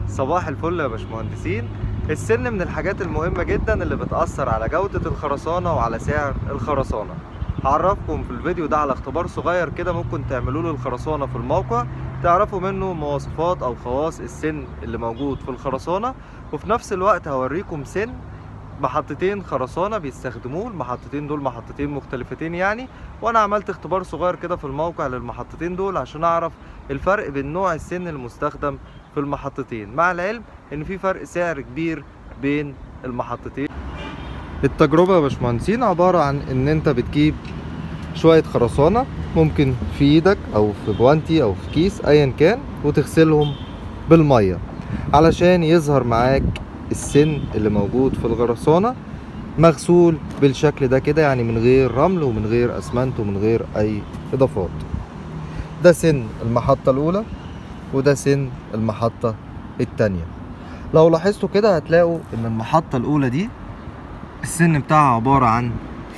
صباح الفل يا باشمهندسين. السن من الحاجات المهمة جدا اللي بتأثر على جودة الخرسانة وعلى سعر الخرسانة. هعرفكم في الفيديو ده على اختبار صغير كده ممكن تعملوه للخرسانة في الموقع، تعرفوا منه مواصفات أو خواص السن اللي موجود في الخرسانة، وفي نفس الوقت هوريكم سن محطتين خرسانة بيستخدموه. المحطتين دول محطتين مختلفتين يعني، وانا عملت اختبار صغير كده في الموقع للمحطتين دول عشان اعرف الفرق بين نوع السن المستخدم في المحطتين، مع العلم ان في فرق سعر كبير بين المحطتين. التجربة يا باشمهندسين عبارة عن ان انت بتجيب شوية خرسانة، ممكن في ايدك او في جوانتي او في كيس ايا كان، وتغسلهم بالمية علشان يظهر معاك السن اللي موجود في الخرسانة مغسول بالشكل ده كده، يعني من غير رمل ومن غير اسمنت ومن غير اي اضافات. ده سن المحطة الاولى وده سن المحطة التانية. لو لاحظتوا كده هتلاقوا ان المحطة الاولى دي السن بتاعها عبارة عن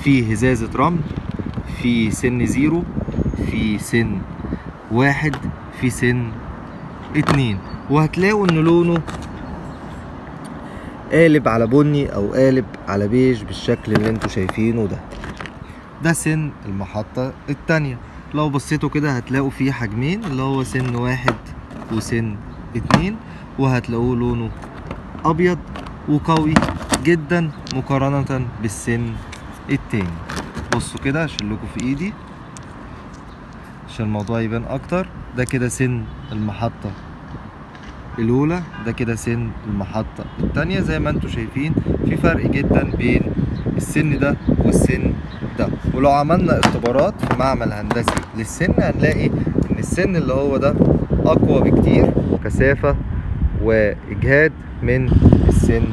في هزازة رمل، في سن زيرو، في سن واحد، في سن اتنين، وهتلاقوا ان لونه قالب على بني او قالب على بيج بالشكل اللي انتوا شايفينه ده. ده سن المحطة التانية. لو بصيتوا كده هتلاقوا فيه حجمين، اللي هو سن واحد وسن اتنين، وهتلاقوه لونه ابيض وقوي جدا مقارنة بالسن التاني. بصوا كده اشيلكوا في ايدي عشان الموضوع يبان اكتر. ده كده سن المحطة الاولى، ده كده سن المحطة التانية. زي ما انتوا شايفين في فرق جدا بين السن ده والسن ده، ولو عملنا اختبارات في معمل هندسي للسن هنلاقي ان السن اللي هو ده اقوى بكتير كثافة واجهاد من السن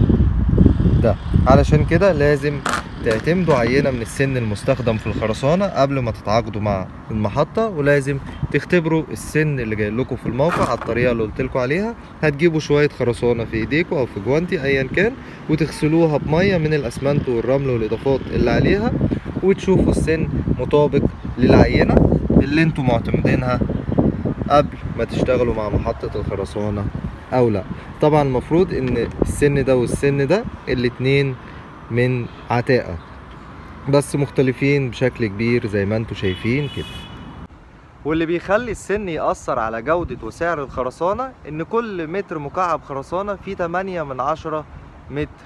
ده. علشان كده لازم تعتمدوا عينة من السن المستخدم في الخرسانة قبل ما تتعاقدوا مع المحطة، ولازم تختبروا السن اللي جاي لكم في الموقع على الطريقة اللي قلت لكم عليها. هتجيبوا شوية خرسانة في ايديكم او في جوانتي ايا كان، وتغسلوها بمية من الاسمنت والرمل والاضافات اللي عليها، وتشوفوا السن مطابق للعينة اللي انتوا معتمدينها قبل ما تشتغلوا مع محطة الخرسانة او لا. طبعا المفروض ان السن ده والسن ده الاتنين من عتاقة، بس مختلفين بشكل كبير زي ما انتوا شايفين كده. واللي بيخلي السن يأثر على جودة وسعر الخرسانة ان كل متر مكعب خرسانة فيه 8/10 متر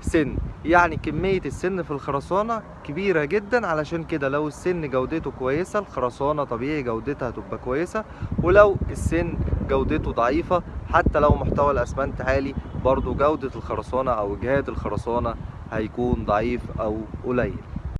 سن، يعني كمية السن في الخرسانة كبيرة جدا. علشان كده لو السن جودته كويسة الخرسانة طبيعي جودتها هتبقى كويسة، ولو السن جودته ضعيفة حتى لو محتوى الأسمنت عالي برضو جودة الخرسانة أو إجهاد الخرسانة هيكون ضعيف أو قليل.